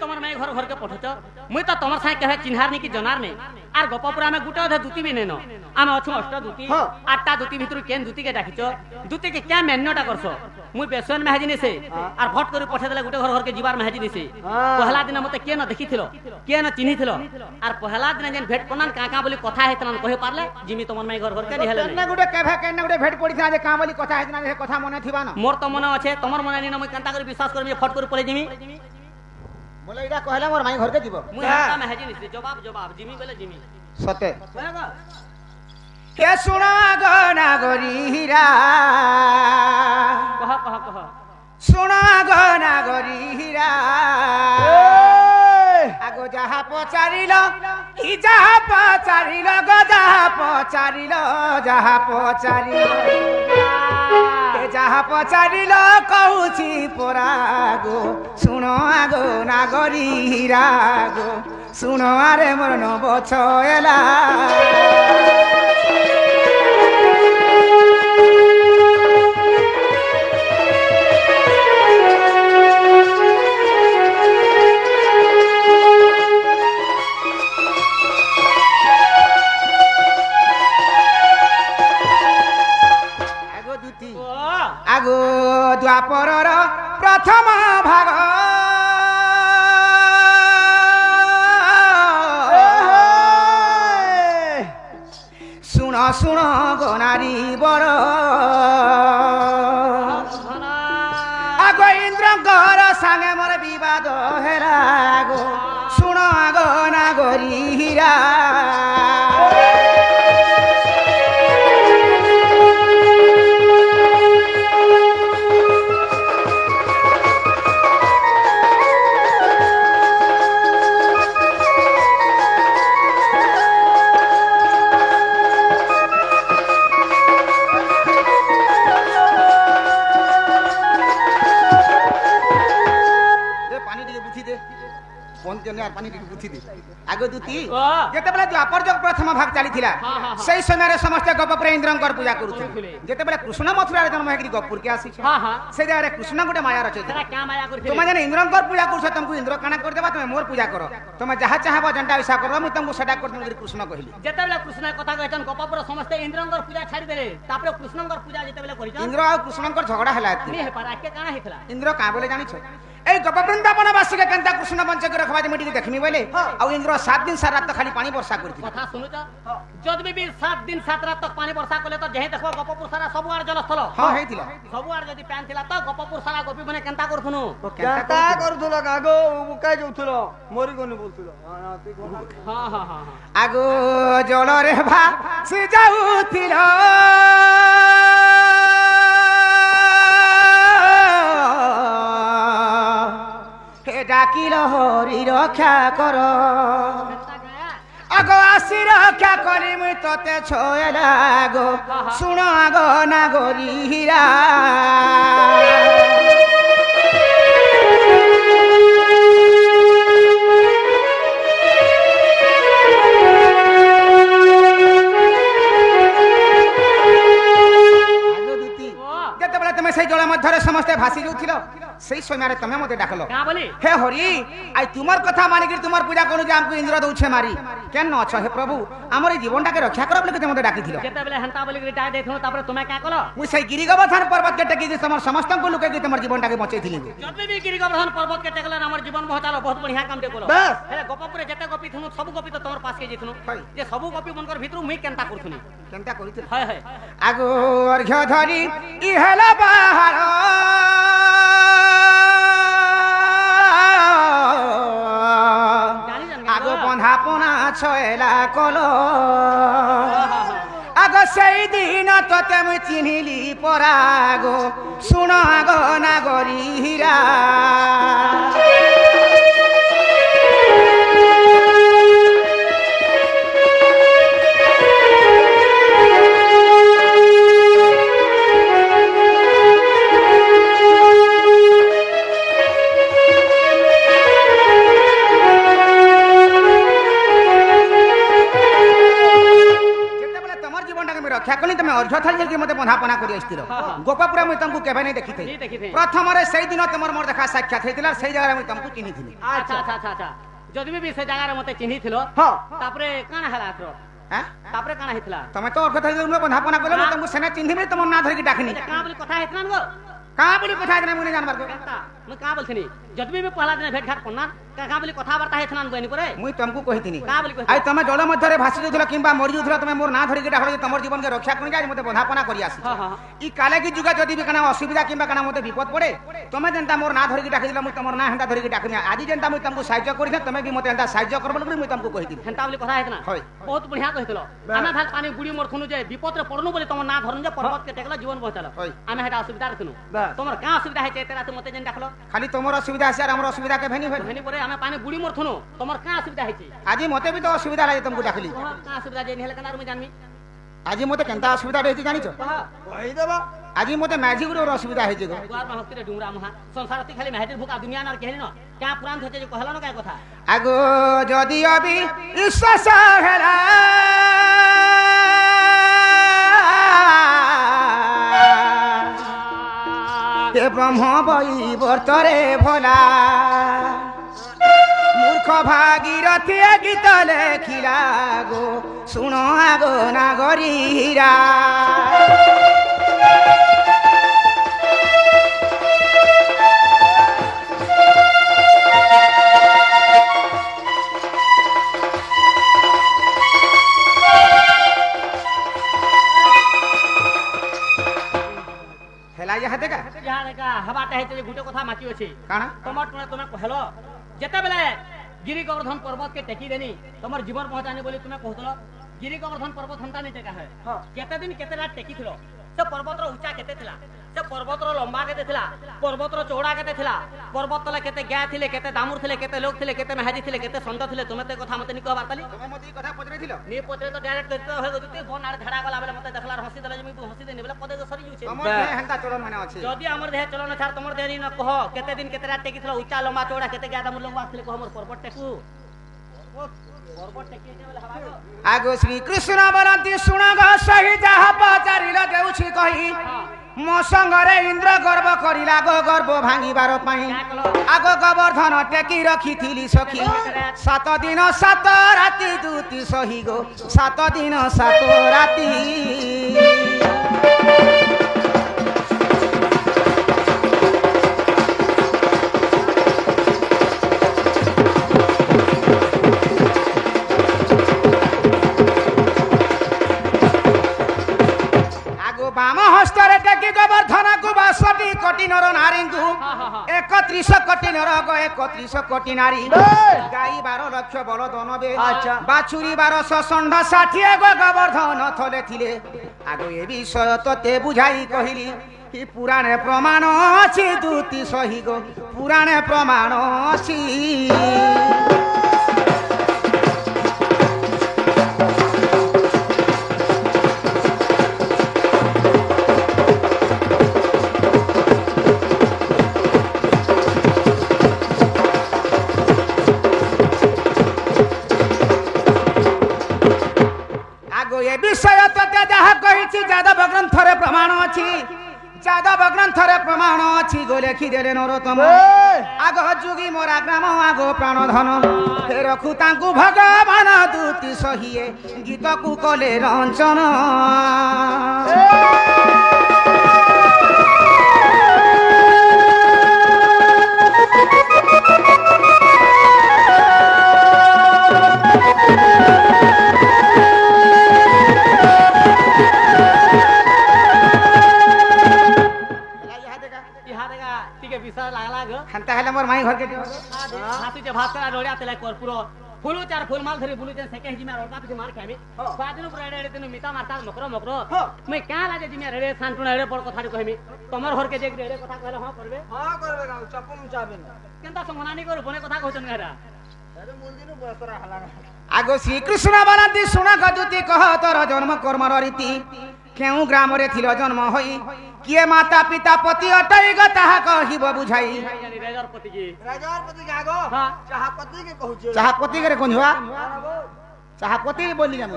তোমার মাই ঘর ঘরকে পঠুছ মুই তো তোমার সাথে কেহে চিহ্নার নি কি জনার নে আর গপপুরা আমি গুটে অধে দুতি বি নেন আমি অছু অষ্ট দুতি আটটা দুতি ভিতর কেন দুতি কে ডাকিছ দুতি কে কে মেন্যটা করছ মুই বেসন মেহাজি নিছে আর ভট করে পঠে দেলে গুটে ঘর ঘরকে জিবার মেহাজি নিছে পহলা দিন মতে কে ন দেখিছিল কে ন চিহ্নিছিল আর পহলা দিন যেন ভেট কোনান কাকা বলি কথা হেতনান কহে পারলে জিমি তোমার মাই ঘর ঘরকে নিহেলে না গুটে কেভে কেন গুটে ভেট পড়িছিনা যে কা বলি কথা হেতনা যে কথা মনে থিবা না মোর তো মনে আছে তোমার মনে নি না মুই কান্তা করে বিশ্বাস করবি যে ফট করে পড়ে জিমি বলে এটা কহলা মোর মাই ঘরকে দিব মুই হাতা মেহাজি নিছে জবাব জবাব জিমি বলে জিমি সতে কে শুনা গো নাগরি হীরা কহ কহ কহ শুনা গো নাগরি হীরা আগো যাহা পচারিল কি যাহা পচারিল গো যাহা পচারিল যাহা পচারিল যাহা পচারিল কହୁছি পরা গো শুণ আগো নাগরি হীরা গো শুণ আরে মোর নব ছয়লা আগো দ্বাপরর প্রথম ভাগ শুণ শুণ গো নারী বর আগো ইন্দ্রঙ্কর সাঙ্গে মোর বিবাদ হেরা গো শুণ গো নাগরি হীরা আগে দুতি যেতবেলে দ্বাপর যুগ প্রথম ভাগ চালিছিলা সেই সময় সমস্ত গোপপুরে ইন্দ্রঙ্কর পূজা করুଥିଲେ যেতবেলে কৃষ্ণ মথুরারে জন্ম হয়ে গোপুরকে আসিছে সেই জায়গায় কৃষ্ণ গোটে মায়া রচে তুমি যেন ইন্দ্রঙ্কর পূজা করছ তুমি ইন্দ্র কানা করে দেবা তুমি মোর পূজা কর তুমি যাহা চাহব যেটা ইচ্ছা করব আমি তোমাকে সেটা করতে কৃষ্ণ কহিলি যেতবেলে কৃষ্ণ কথা কইছন গোপপুর সমস্ত ইন্দ্রঙ্কর পূজা ছাড়ি দেলে তারপরে কৃষ্ণঙ্কর পূজা যেতবেলে করিছন ইন্দ্র আর কৃষ্ণঙ্কর ঝগড়া হেলা নি হে পারা কে কানা হেতলা ইন্দ্র কা বলে জানিছ এই গোপ বৃন্দাবনবাসীকে কেনতা কৃষ্ণ বঞ্চক রখবা যে মিটিকে দেখমি বলে আর ইন্দ্র 7 দিন 7 রাত খালি পানি বর্ষা করছিল কথা শুনুছ যদি বি 7 দিন 7 রাত তক পানি বর্ষা করলে তো যেহে দেখো গোপপুর সারা সবু আর জলস্থল হ্যাঁ হেতিলা সবু আর যদি প্যান থিলা তো গোপপুর সারা গোপী মানে কেনতা করথুनु কেনতা করথুলো আগো মুকাই যাউথুলো মরি গনি বলথুলো হ্যাঁ হ্যাঁ হ্যাঁ আগো জলরে ভা সে যাউথিল ডাকিল হরি রক্ষা কর আগো আসি রক্ষা করি মুই তোতে ছয়লা গো শুণ আগো নাগরি হীরা যেতবেলে তুমি সেই জল মধ্যে সমস্তে ভাসি যাউছিল সেই সময় তুমি মতে ডাকলো হে হরি আই তোমার কথা মানিকি তোমার পূজা করু যে আমকু ইন্দ্র দউছে মারি কেন অছ হে প্রভু আমার এই জীবনটাকে রক্ষা কর বলি তুমি মতে ডাকিছিল যেতবেলে হেনতা বলি ডাই দেখো তারপরে তুমি কা কলো মুই সেই গিরি গোবর্ধন পর্বত কে টেকি তোমার সমস্ত লোকে কি তোমার জীবনটাকে বচাইছিলি যদি বি গিরি গোবর্ধন পর্বত কে টেকলা আমার জীবন মহতালো বহুত বঢ়িয়া কাম দে কলো বাস হেলে গোপপুরে যেতে গোপী থুनु সব গোপী তো তোমার পাস কে জিথুनु যে সব গোপী মনকর ভিতর মুই কেনতা করথুনি কেনতা করিছিল হয় হয় আগো অর্ঘ্য ধরি ই হেলা বাহার আগো বন্ধা পোনা ছয়লা কল আগো সেই দিন তোতে মুই চিহ্নিলি পরা গো শুণ আগো নাগরি হীরা রক্ষা করি তুমি তুমি অর্ঘ থালি যে মতে বন্ধাপনা করে আসছিল গোপপুরা মুই তোমাকে কেবে নাই দেখিতে প্রথমরে সেই দিন তোমার মোর দেখা সাক্ষাৎ হইছিল সেই জায়গায় মুই তোমাকে চিনিଥିଲି। আচ্ছা আচ্ছা আচ্ছা আচ্ছা যদি বি সেই জায়গায় মতে চিনিছিল তারপরে কানা হেলা আত্র তারপরে কানা হইতলা তুমি তো অর্ঘ থালি যে বন্ধাপনা কইলে মুই তোমাকে সেনা চিনিবি তোমার না ধরিকি ডাকিনি কা বলি কথা হইতলা গো কা বলি কথা হইতলা মুই জানবার কো মুই কা বলছিনি যদি বি পহলা দিন ভেট ঘাট করনা কা বলি কথা বার্তা হইতলা বইনি করে মুই তোমাকে কইতিনি কা বলি কই আই তুমি জল মধ্যে ভাসি যাউছিল কিংবা মরি যাউছিল তুমি মোর না ধরিকি ডাকলে তোমার জীবনকে রক্ষা করি যাই মতে বন্ধাপনা করি আসি ই কালে কি যুগে যদি বি কানা অসুবিধা কিংবা কানা মতে বিপদ পড়ে তুমি যেনতা মোর না ধরিকি ডাকি দিলা মুই তোমার না হেনতা ধরিকি ডাকিনি আজি যেনতা মুই তোমাকে সাহায্য করিছে তুমি বি মতে হেনতা সাহায্য করব বলি মুই তোমাকে কইতিনি হেনতা বলি কথা হইতনা হয় বহুত বঢ়িয়া কইতল আমি ভাল পানি গুড়ি মোর থুনু যে বিপদরে পড়নু বলি তোমার না ধরন যে পর্বত কে টেকলা জীবন বচাল আমি হেটা অসুবিধা রখনু তোমার কা অসুবিধা হইছে তেরা তুমি মতে যেন ডাকলো খালি তোমার অসুবিধা আছে আর আমার অসুবিধা কে ভেনি ভেনি পরে আমি পানি গুড়ি মোর থুনু তোমার কা অসুবিধা হইছে আজি মতে বি তো অসুবিধা লাগে তোমাকে ডাকলি তোমার কা অসুবিধা যে নিহলে কানা আমি জানমি আজি মতে কেনতা অসুবিধা রইছে জানিছ কই দেবা আজি মতে ম্যাজিক র অসুবিধা হইছে গো দুয়ার মা হস্তিরে ডুমরা মহা সংসারতি খালি মেহেদির ভুকা দুনিয়া নার কেহনি ন কা পুরাণ হচ্ছে যে কহলা ন কা কথা আগো যদি অবি ঈশ্বস হেলা হে ব্রহ্ম বই বর্তরে ভোলা মূর্খ ভাগীরথী গীত লেখিলা গো শুণ আগো নাগরীরা হবাটা হইতে যে গুটে কথা মাতি আছে কানা তোমার তুমি কহলো যেতে বেলে গিরি গোবর্ধন পর্বত কে টেকি দেনি তোমার জীবন পহচানি বলি তুমি কহতল গিরি গোবর্ধন পর্বত হন্তা নি টেকা হয় কেতে দিন কেতে রাত টেকি থিলো সে পর্বতর উচ্চা কেতে থিলা সে পর্বতর লম্বা কেতে থিলা পর্বতর চৌড়া কেতে থিলা পর্বত তলে কেতে গ্যা থিলে কেতে দামুর থিলে কেতে লোক থিলে কেতে মেহাজি থিলে কেতে সন্ত থিলে তুমি তে কথা মতে নি কহবার তালি তুমি মতে কথা পচরে দিলো নি পচরে তো ডাইরেক্ট করতে হয় গতি বন আর ঝাড়া গলা বেলে মতে দেখলার হসি দেলে আমি হসি দেনি বেলে পদে সরি যাচ্ছে তোমার দেহে হেনতা চলন মানে আছে যদি আমার দেহে চলন ছাড় তোমার দেহে ন কহ কেতে দিন কেতে রাত টেকি থিলা উচ্চা লম্বা চৌড়া কেতে গ্যা দামুর লম্বা থিলে কহ মোর পর্বত টেকু আগো শ্রী কৃষ্ণ বলନ୍ତି শুণ গো সহি যাহা পচারিল দেউছি কহি ମୋ ସଙ୍ଗରେ ଇନ୍ଦ୍ର ଗର୍ବ କରିଲା ଗो ଗର୍ବ ଭାଙ୍ଗିବାର ପାଇଁ ଆଗ ଗୋବର୍ଦ୍ଧନ ଟେକି ରଖିଥିଲି ସଖୀ 7 ଦିନ 7 ରାତି ଦୁତି ସହି ଗো 7 ଦିନ 7 ରାତି বাম হস্তরে টেকি গোবর্ধন কু 62 কোটি নর নারী 31 কোটি নর 31 কোটি নারী গাই 12 লক্ষ বলদ নবে বাছুরি 1200 ষণ্ড 60 গো গোবর্ধন থলে থিলে আগো এ বিষয় তোতে বুঝাই কহিলি কি পুরাণে প্রমাণ আছে দুতি সহি গো পুরাণে প্রমাণ আছে এ বিষয় তোতে যাহা কহিছি যাদব গ্রন্থরে প্রমাণ আছে যাদব গ্রন্থরে প্রমাণ আছে গো লেখি দেলে নরোত্তম আগ যুগি মোরা গ্রাম আগ প্রাণধন রখু তাঙ্কু ভগবান দুতি সহিয়ে গীতকু কলে রঞ্চন हंता हेले मोर माई घर के हाथी जे भात करा डोड़िया तेले कर्पूर फुलु चार फुल माल धरी बुलु जे सेके हिजी में रोटा पिछे मार खाबी बादिनो पुराडे एडे तनु मिता मारता मकरो मकरो मैं का लाजे जिमे रेडे सांटुना एडे पर कथा कहमी तमर घर के जे रेडे कथा कहले हां करबे गाउ चपम चाबे केनता समनानी कर बने कथा कहछन गरा अरे मुंदिनो बसरा हला आगो श्री कृष्ण बनंती सुना गदुती कह तोर जन्म कर्मर रीति केउ ग्राम रे थिलो जन्म होई किए माता पिता पति अटई ग ताहा कहिब बुझाई राजापति के आगो चाहपति के कहू चाहपति के कोन हुआ चाहपति बोली हम